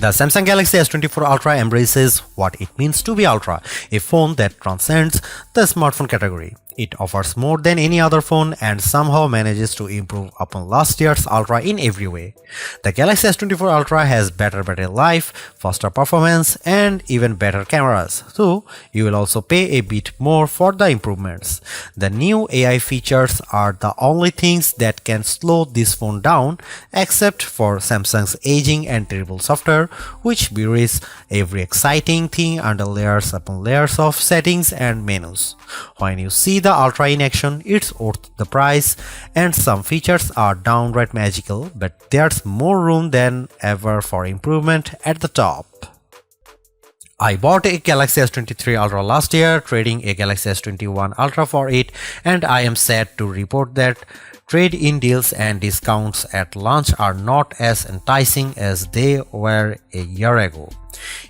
The Samsung Galaxy S24 Ultra embraces what it means to be Ultra, a phone that transcends the smartphone category. It offers more than any other phone and somehow manages to improve upon last year's Ultra in every way. The Galaxy S24 Ultra has better battery life, faster performance, and even better cameras, so you will also pay a bit more for the improvements. The new AI features are the only things that can slow this phone down, except for Samsung's aging and terrible software, which buries every exciting thing under layers upon layers of settings and menus. When you see the Ultra in action, it's worth the price, and some features are downright magical, but there's more room than ever for improvement at the top. I bought a Galaxy S23 Ultra last year, trading a Galaxy S21 Ultra for it, and I am sad to report that trade-in deals and discounts at launch are not as enticing as they were a year ago.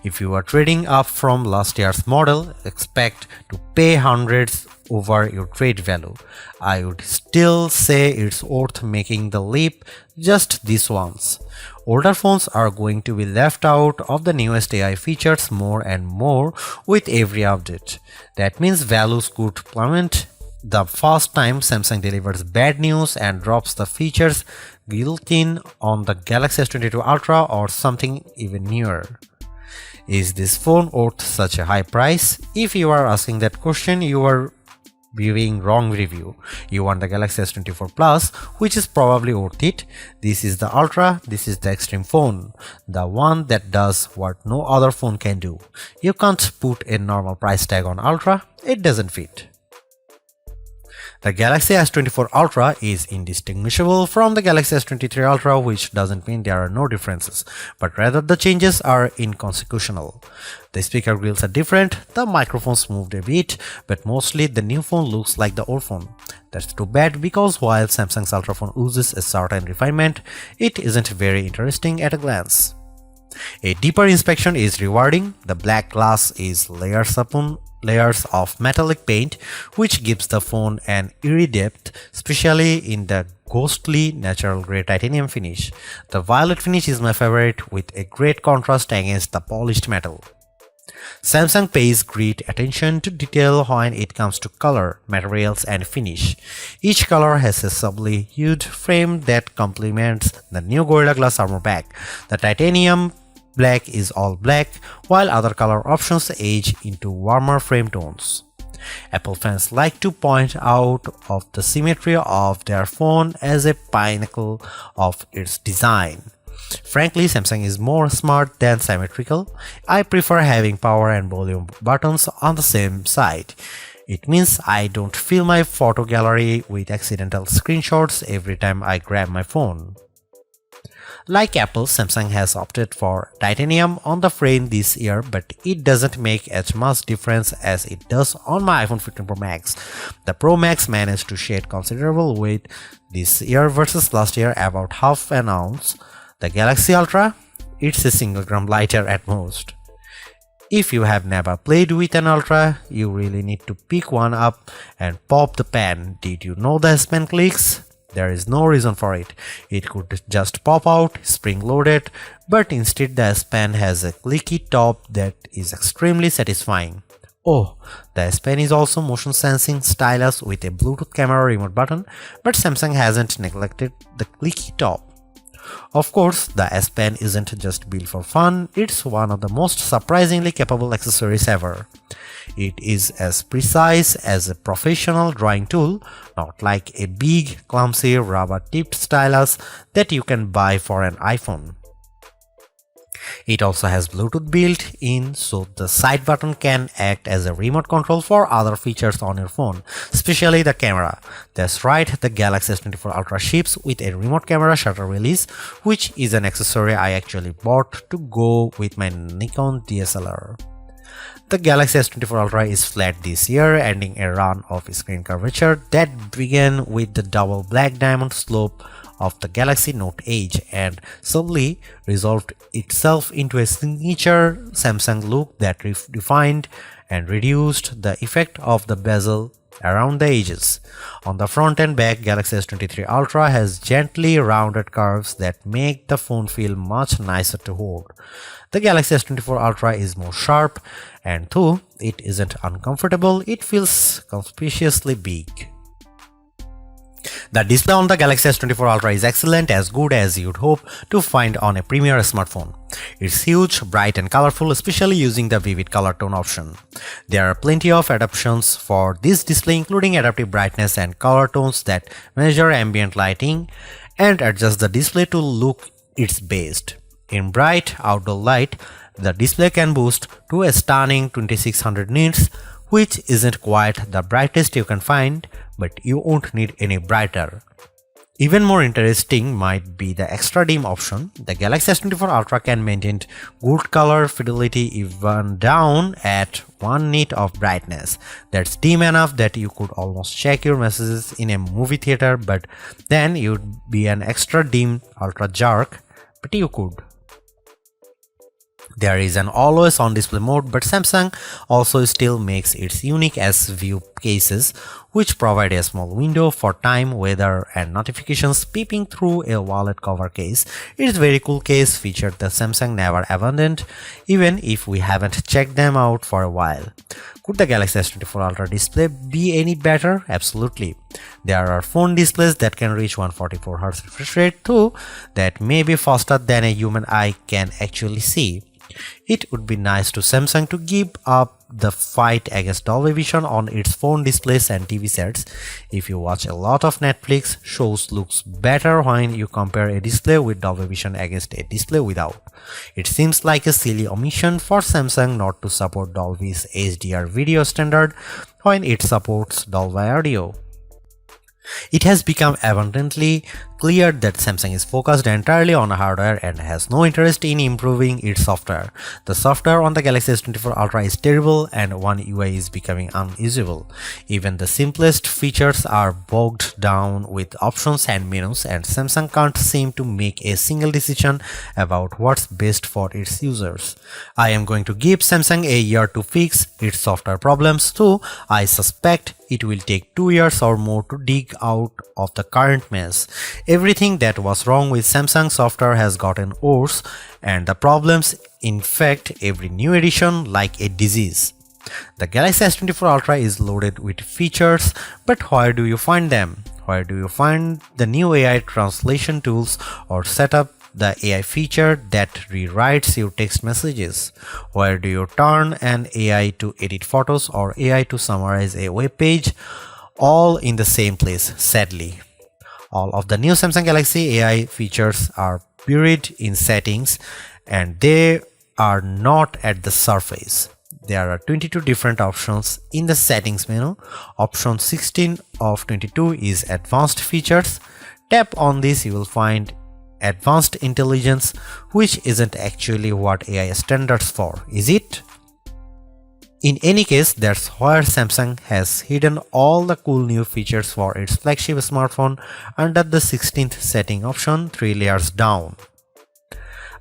If you are trading up from last year's model, expect to pay hundreds over your trade value. I would still say it's worth making the leap just this once. Older phones are going to be left out of the newest AI features more and more with every update. That means values could plummet the first time Samsung delivers bad news and drops the features built in on the Galaxy S22 Ultra or something even newer. Is this phone worth such a high price? If you are asking that question, you are viewing wrong review. You want the Galaxy S24 Plus, which is probably worth it. This is the Ultra, this is the extreme phone, the one that does what no other phone can do. You can't put a normal price tag on Ultra, it doesn't fit. The Galaxy S24 Ultra is indistinguishable from the Galaxy S23 Ultra, which doesn't mean there are no differences, but rather the changes are inconsequential. The speaker grills are different, the microphones moved a bit, but mostly the new phone looks like the old phone. That's too bad, because while Samsung's Ultra phone oozes a certain refinement, it isn't very interesting at a glance. A deeper inspection is rewarding. The black glass is layers upon layers of metallic paint, which gives the phone an eerie depth, especially in the ghostly natural grey titanium finish. The violet finish is my favorite, with a great contrast against the polished metal. Samsung pays great attention to detail when it comes to color, materials, and finish. Each color has a subtly hued frame that complements the new Gorilla Glass armor back. The titanium black is all black, while other color options age into warmer frame tones. Apple fans like to point out of the symmetry of their phone as a pinnacle of its design. Frankly, Samsung is more smart than symmetrical. I prefer having power and volume buttons on the same side. It means I don't fill my photo gallery with accidental screenshots every time I grab my phone. Like Apple, Samsung has opted for titanium on the frame this year, but it doesn't make as much difference as it does on my iPhone 15 Pro Max. The Pro Max managed to shed considerable weight this year versus last year, about half an ounce. The Galaxy Ultra, it's a single gram lighter at most. If you have never played with an Ultra, you really need to pick one up and pop the pen. Did you know the S Pen clicks? There is no reason for it. It could just pop out, spring-loaded, but instead the S Pen has a clicky top that is extremely satisfying. Oh, the S Pen is also motion sensing stylus with a Bluetooth camera remote button, but Samsung hasn't neglected the clicky top. Of course, the S Pen isn't just built for fun, it's one of the most surprisingly capable accessories ever. It is as precise as a professional drawing tool, not like a big, clumsy, rubber-tipped stylus that you can buy for an iPhone. It also has Bluetooth built in, so the side button can act as a remote control for other features on your phone, especially the camera. That's right, the Galaxy S24 Ultra ships with a remote camera shutter release, which is an accessory I actually bought to go with my Nikon DSLR. The Galaxy S24 Ultra is flat this year, ending a run of screen curvature that began with the double black diamond slope of the Galaxy Note Edge and subtly resolved itself into a signature Samsung look that refined and reduced the effect of the bezel around the edges. On the front and back, Galaxy S23 Ultra has gently rounded curves that make the phone feel much nicer to hold. The Galaxy S24 Ultra is more sharp, and though it isn't uncomfortable, it feels conspicuously big. The display on the Galaxy S24 Ultra is excellent, as good as you'd hope to find on a premier smartphone. It's huge, bright and colorful, especially using the vivid color tone option. There are plenty of adaptations for this display, including adaptive brightness and color tones that measure ambient lighting and adjust the display to look its best. In bright outdoor light, the display can boost to a stunning 2600 nits, which isn't quite the brightest you can find, but you won't need any brighter. Even more interesting might be the extra dim option. The Galaxy S24 Ultra can maintain good color fidelity even down at 1 nit of brightness. That's dim enough that you could almost check your messages in a movie theater, but then you'd be an extra dim ultra jerk, but you could. There is an always on display mode, but Samsung also still makes its unique S View cases, which provide a small window for time, weather and notifications peeping through a wallet cover case. It's a very cool case feature that Samsung never abandoned, even if we haven't checked them out for a while. Could the Galaxy S24 Ultra display be any better? Absolutely. There are phone displays that can reach 144Hz refresh rate too, that may be faster than a human eye can actually see. It would be nice to Samsung to give up the fight against Dolby Vision on its phone displays and TV sets. If you watch a lot of Netflix, shows looks better when you compare a display with Dolby Vision against a display without. It seems like a silly omission for Samsung not to support Dolby's HDR video standard when it supports Dolby Audio. It has become abundantly clear that Samsung is focused entirely on hardware and has no interest in improving its software. The software on the Galaxy S24 Ultra is terrible and One UI is becoming unusable. Even the simplest features are bogged down with options and menus, and Samsung can't seem to make a single decision about what's best for its users. I am going to give Samsung a year to fix its software problems, though I suspect it will take 2 years or more to dig out of the current mess. Everything that was wrong with Samsung software has gotten worse, and the problems infect every new edition like a disease. The Galaxy S24 Ultra is loaded with features, but where do you find them? Where do you find the new AI translation tools or set up the AI feature that rewrites your text messages? Where do you turn an AI to edit photos or AI to summarize a web page? All in the same place, sadly. All of the new Samsung Galaxy AI features are buried in settings, and they are not at the surface. There are 22 different options in the settings menu. Option 16 of 22 is advanced features. Tap on this, you will find advanced intelligence, which isn't actually what AI standards for, is it? In any case, that's where Samsung has hidden all the cool new features for its flagship smartphone under the 16th setting option 3 layers down.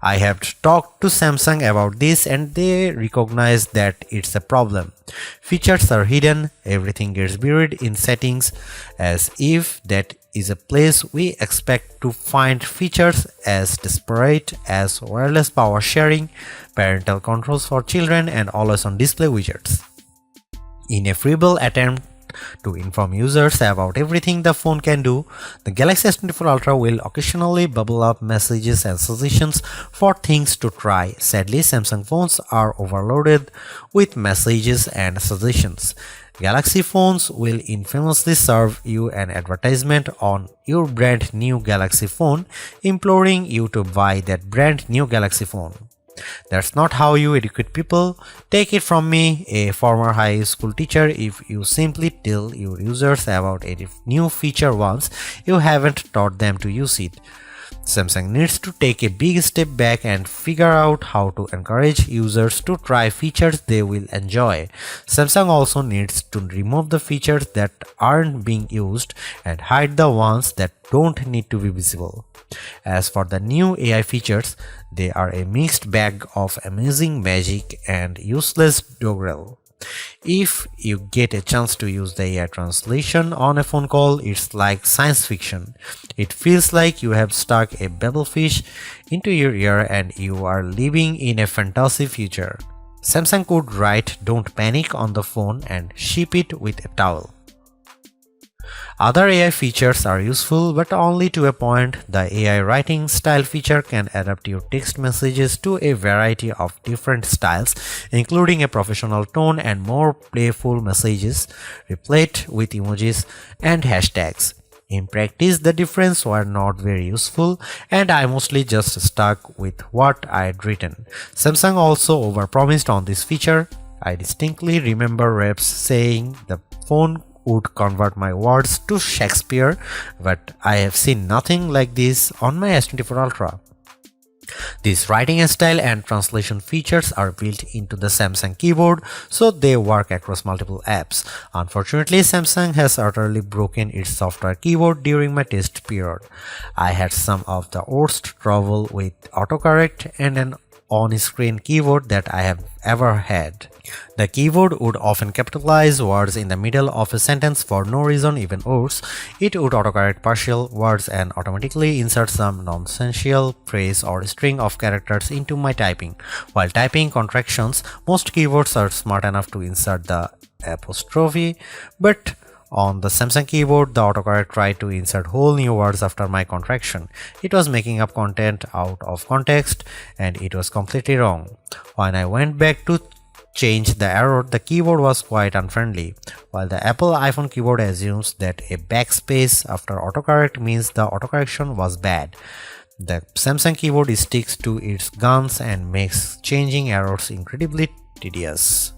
I have talked to Samsung about this and they recognize that it's a problem. Features are hidden, everything gets buried in settings, as if that is a place we expect to find features as disparate as wireless power sharing, parental controls for children, and always-on display widgets. In a feeble attempt to inform users about everything the phone can do, the Galaxy S24 Ultra will occasionally bubble up messages and suggestions for things to try. Sadly, Samsung phones are overloaded with messages and suggestions. Galaxy phones will infamously serve you an advertisement on your brand new Galaxy phone, imploring you to buy that brand new Galaxy phone. That's not how you educate people. Take it from me, a former high school teacher. If you simply tell your users about a new feature once, you haven't taught them to use it. Samsung needs to take a big step back and figure out how to encourage users to try features they will enjoy. Samsung also needs to remove the features that aren't being used and hide the ones that don't need to be visible. As for the new AI features, they are a mixed bag of amazing magic and useless doggerel. If you get a chance to use the AI translation on a phone call, it's like science fiction. It feels like you have stuck a babblefish into your ear and you are living in a fantasy future. Samsung could write "Don't panic" on the phone and ship it with a towel. Other AI features are useful, but only to a point. The AI writing style feature can adapt your text messages to a variety of different styles, including a professional tone and more playful messages, replete with emojis and hashtags. In practice, the differences were not very useful, and I mostly just stuck with what I had written. Samsung also overpromised on this feature. I distinctly remember reps saying the phone would convert my words to Shakespeare, but I have seen nothing like this on my S24 Ultra. These writing style and translation features are built into the Samsung keyboard, so they work across multiple apps. Unfortunately, Samsung has utterly broken its software keyboard during my test period. I had some of the worst trouble with autocorrect and an on-screen keyboard that I have ever had. The keyboard would often capitalize words in the middle of a sentence for no reason. Even worse, it would autocorrect partial words and automatically insert some nonsensical phrase or string of characters into my typing. While typing contractions, most keyboards are smart enough to insert the apostrophe, but on the Samsung keyboard, the autocorrect tried to insert whole new words after my contraction. It was making up content out of context, and it was completely wrong. When I went back to change the error, the keyboard was quite unfriendly. While the Apple iPhone keyboard assumes that a backspace after autocorrect means the autocorrection was bad, the Samsung keyboard sticks to its guns and makes changing errors incredibly tedious.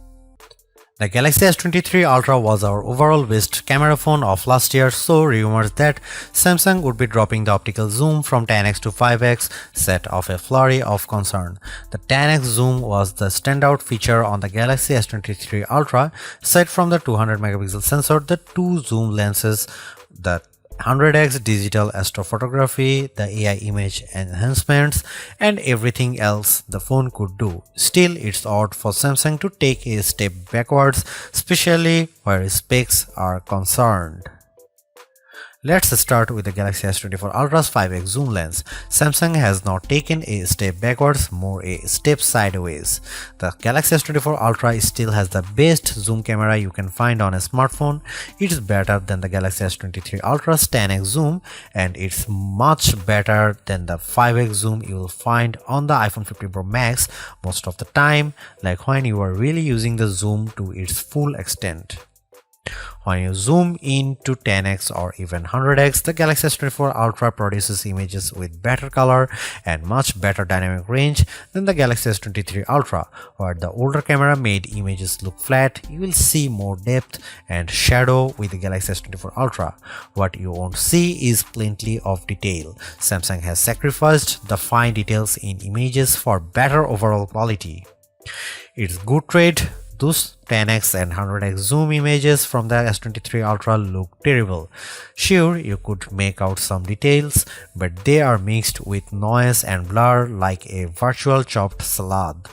The Galaxy S23 Ultra was our overall best camera phone of last year, so rumors that Samsung would be dropping the optical zoom from 10x to 5x set off a flurry of concern. The 10x zoom was the standout feature on the Galaxy S23 Ultra. Aside from the 200 megapixel sensor, the two zoom lenses, the 100x digital astrophotography, the AI image enhancements, and everything else the phone could do. Still, it's odd for Samsung to take a step backwards, especially where specs are concerned. Let's start with the Galaxy S24 Ultra's 5x zoom lens. Samsung has not taken a step backwards, more a step sideways. The Galaxy S24 Ultra still has the best zoom camera you can find on a smartphone. It's better than the Galaxy S23 Ultra's 10x zoom, and it's much better than the 5x zoom you will find on the iPhone 15 Pro Max most of the time, like when you are really using the zoom to its full extent. When you zoom in to 10x or even 100x, the Galaxy S24 Ultra produces images with better color and much better dynamic range than the Galaxy S23 Ultra. Where the older camera made images look flat, you will see more depth and shadow with the Galaxy S24 Ultra. What you won't see is plenty of detail. Samsung has sacrificed the fine details in images for better overall quality. It's good trade. Those 10x and 100x zoom images from the S23 Ultra look terrible. Sure, you could make out some details, but they are mixed with noise and blur like a virtual chopped salad.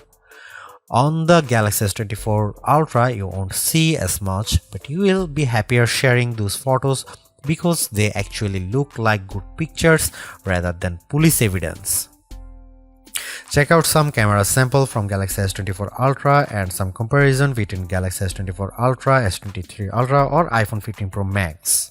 On the Galaxy S24 Ultra, you won't see as much, but you will be happier sharing those photos because they actually look like good pictures rather than police evidence. Check out some camera sample from Galaxy S24 Ultra and some comparison between Galaxy S24 Ultra, S23 Ultra or iPhone 15 Pro Max.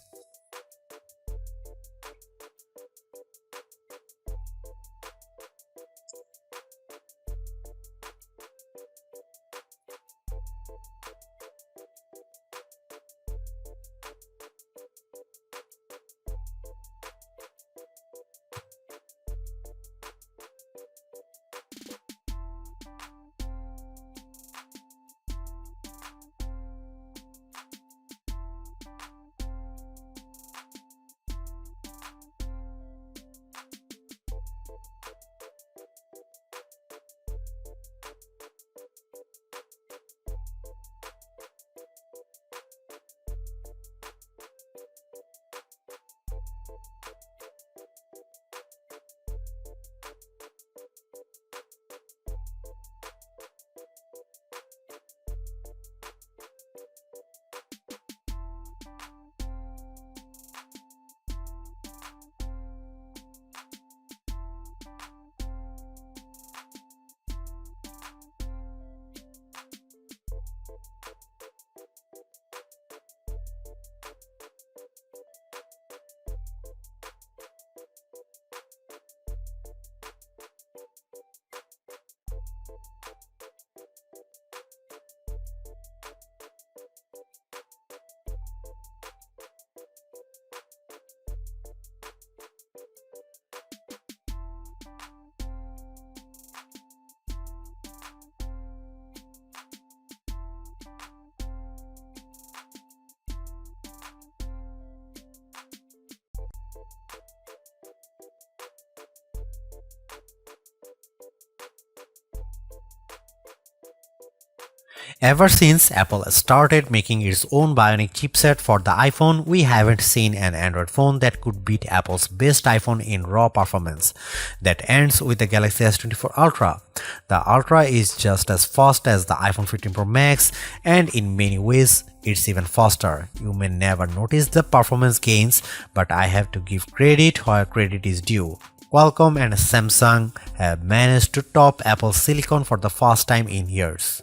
Ever since Apple started making its own bionic chipset for the iPhone, we haven't seen an Android phone that could beat Apple's best iPhone in raw performance. That ends with the Galaxy S24 Ultra. The Ultra is just as fast as the iPhone 15 Pro Max, and in many ways, it's even faster. You may never notice the performance gains, but I have to give credit where credit is due. Qualcomm and Samsung have managed to top Apple's silicon for the first time in years.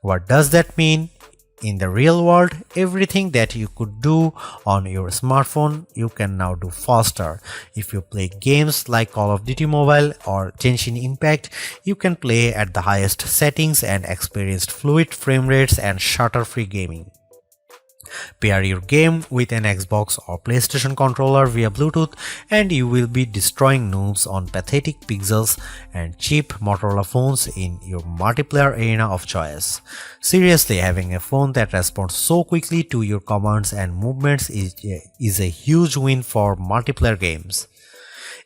What does that mean? In the real world, everything that you could do on your smartphone, you can now do faster. If you play games like Call of Duty Mobile or Genshin Impact, you can play at the highest settings and experience fluid frame rates and stutter-free gaming. Pair your game with an Xbox or PlayStation controller via Bluetooth and you will be destroying noobs on pathetic pixels and cheap Motorola phones in your multiplayer arena of choice. Seriously, having a phone that responds so quickly to your commands and movements is a huge win for multiplayer games.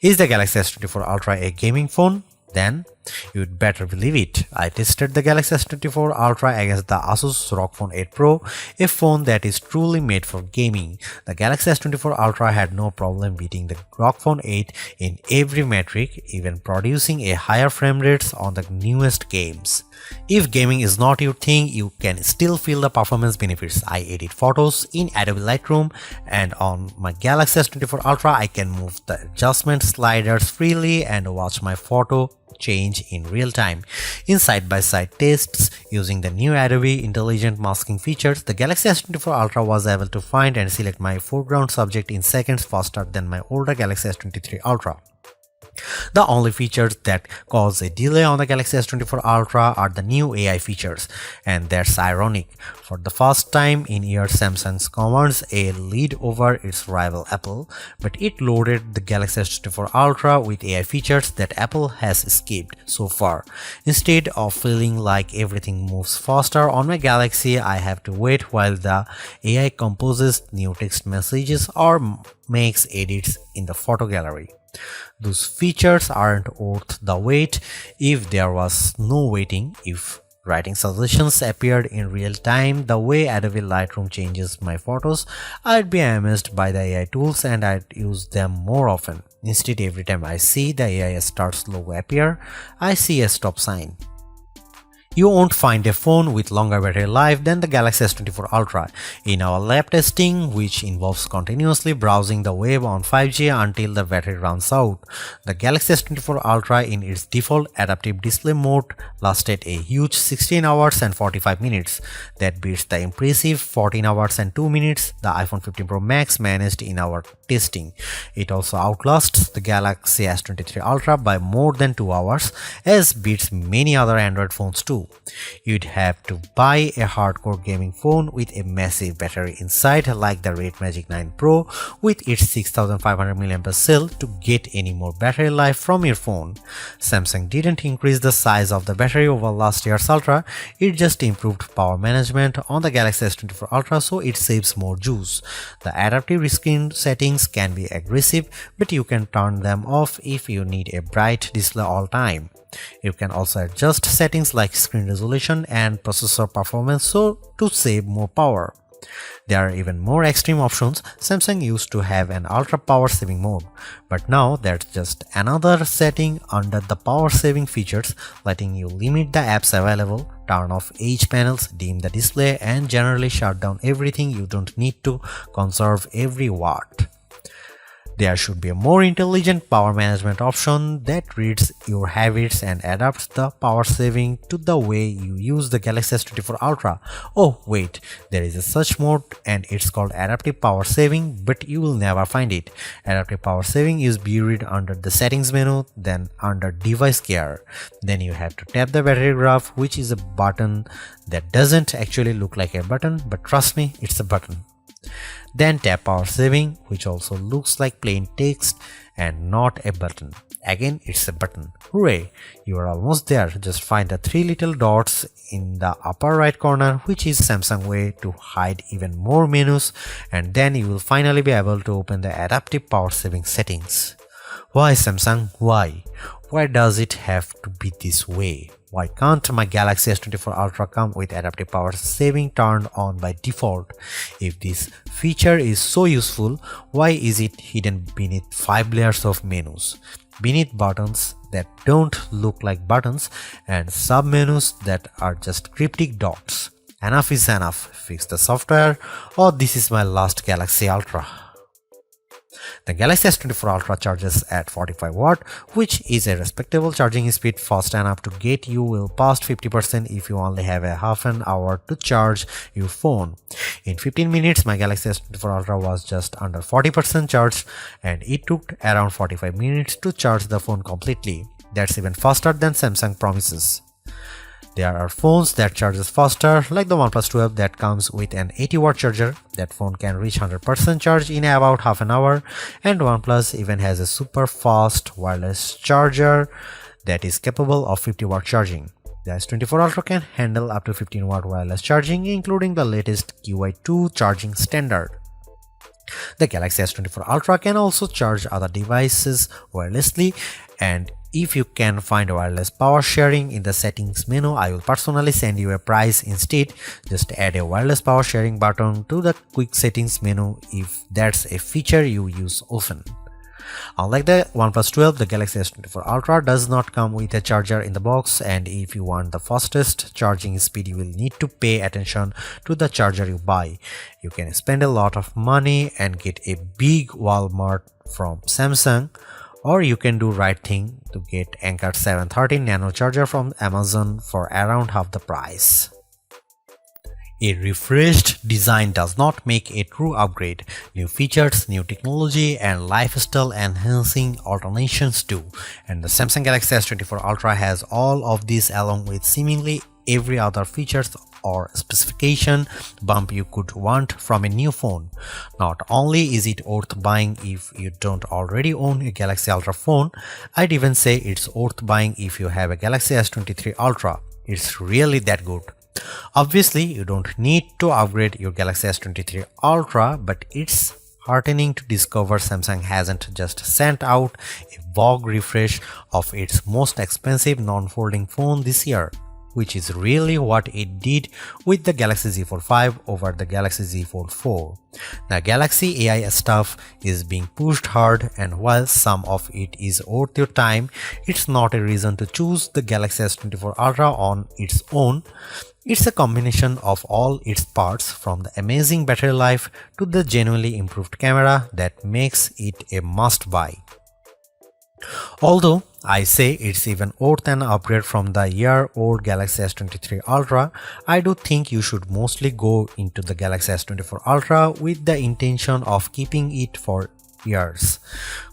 Is the Galaxy S24 Ultra a gaming phone? Then you'd better believe it. I tested the Galaxy S24 Ultra against the Asus ROG Phone 8 Pro, a phone that is truly made for gaming. The Galaxy S24 Ultra had no problem beating the ROG Phone 8 in every metric, even producing a higher frame rates on the newest games. If gaming is not your thing, you can still feel the performance benefits. I edit photos in Adobe Lightroom, and on my Galaxy S24 Ultra I can move the adjustment sliders freely and watch my photo change in real time. In side-by-side tests using the new Adobe Intelligent Masking features, the Galaxy S24 Ultra was able to find and select my foreground subject in seconds faster than my older Galaxy S23 Ultra. The only features that cause a delay on the Galaxy S24 Ultra are the new AI features, and that's ironic. For the first time in years, Samsung's commands a lead over its rival Apple, but it loaded the Galaxy S24 Ultra with AI features that Apple has skipped so far. Instead of feeling like everything moves faster on my Galaxy, I have to wait while the AI composes new text messages or makes edits in the photo gallery. Those features aren't worth the wait if there was no waiting. If writing suggestions appeared in real time the way Adobe Lightroom changes my photos, I'd be amazed by the AI tools and I'd use them more often. Instead, every time I see the AI starts logo appear, I see a stop sign. You won't find a phone with longer battery life than the Galaxy S24 Ultra. In our lab testing, which involves continuously browsing the web on 5G until the battery runs out, the Galaxy S24 Ultra in its default adaptive display mode lasted a huge 16 hours and 45 minutes. That beats the impressive 14 hours and 2 minutes the iPhone 15 Pro Max managed in our testing. It also outlasts the Galaxy S23 Ultra by more than 2 hours, as beats many other Android phones too. You'd have to buy a hardcore gaming phone with a massive battery inside like the Red Magic 9 Pro with its 6500 mAh cell to get any more battery life from your phone. Samsung didn't increase the size of the battery over last year's Ultra, it just improved power management on the Galaxy S24 Ultra so it saves more juice. The adaptive screen settings can be aggressive, but you can turn them off if you need a bright display all time. You can also adjust settings like screen resolution and processor performance to save more power. There are even more extreme options. Samsung used to have an ultra power saving mode, but now there's just another setting under the power saving features, letting you limit the apps available, turn off edge panels, dim the display, and generally shut down everything you don't need to conserve every watt. There should be a more intelligent power management option that reads your habits and adapts the power saving to the way you use the Galaxy S24 Ultra. Oh wait, there is a such mode and it's called adaptive power saving, but you will never find it. Adaptive power saving is buried under the settings menu, then under device care. Then you have to tap the battery graph, which is a button that doesn't actually look like a button, but trust me, it's a button. Then tap power saving, which also looks like plain text and not a button. Again, it's a button. Hooray! You are almost there. Just find the three little dots in the upper right corner, which is Samsung way to hide even more menus, and then you will finally be able to open the adaptive power saving settings. Why Samsung? Why? Why does it have to be this way? Why can't my Galaxy S24 Ultra come with adaptive power saving turned on by default? If this feature is so useful, why is it hidden beneath 5 layers of menus? Beneath buttons that don't look like buttons and sub-menus that are just cryptic dots. Enough is enough. Fix the software, or this is my last Galaxy Ultra. The Galaxy S24 Ultra charges at 45 watt, which is a respectable charging speed, fast enough to get you well past 50% if you only have a half an hour to charge your phone. In 15 minutes, my Galaxy S24 Ultra was just under 40% charged, and it took around 45 minutes to charge the phone completely. That's even faster than Samsung promises. There are phones that charges faster, like the OnePlus 12 that comes with an 80 watt charger. That phone can reach 100% charge in about half an hour, and OnePlus even has a super fast wireless charger that is capable of 50 watt charging. The S24 Ultra can handle up to 15 watt wireless charging, including the latest QI2 charging standard. The Galaxy S24 Ultra can also charge other devices wirelessly, and if you can find wireless power sharing in the settings menu, I will personally send you a price instead. Just add a wireless power sharing button to the quick settings menu if that's a feature you use often. Unlike the OnePlus 12, the Galaxy S24 Ultra does not come with a charger in the box, and if you want the fastest charging speed, you will need to pay attention to the charger you buy. You can spend a lot of money and get a big Walmart from Samsung, or you can do right thing to get Anker 713 Nano charger from Amazon for around half the price. A refreshed design does not make a true upgrade. New features, new technology, and lifestyle enhancing alternations do. And the Samsung Galaxy S24 Ultra has all of these along with seemingly every other features or specification bump you could want from a new phone. Not only is it worth buying if you don't already own a Galaxy Ultra phone, I'd even say it's worth buying if you have a Galaxy S23 Ultra. It's really that good. Obviously, you don't need to upgrade your Galaxy S23 Ultra, but it's heartening to discover Samsung hasn't just sent out a vogue refresh of its most expensive non-folding phone this year, which is really what it did with the Galaxy Z Fold 5 over the Galaxy Z Fold 4. The Galaxy AI stuff is being pushed hard, and while some of it is worth your time, it's not a reason to choose the Galaxy S24 Ultra on its own. It's a combination of all its parts, from the amazing battery life to the genuinely improved camera, that makes it a must-buy. Although I say it's even worth an upgrade from the year-old Galaxy S23 Ultra, I do think you should mostly go into the Galaxy S24 Ultra with the intention of keeping it for years.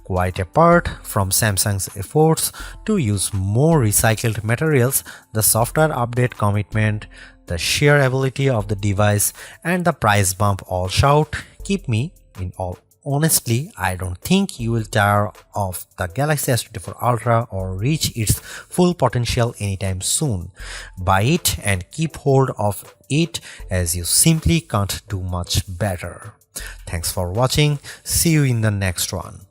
Quite apart from Samsung's efforts to use more recycled materials, the software update commitment, the sheer ability of the device, and the price bump all shout, keep me in all. Honestly, I don't think you will tire of the Galaxy S24 Ultra or reach its full potential anytime soon. Buy it and keep hold of it, as you simply can't do much better. Thanks for watching. See you in the next one.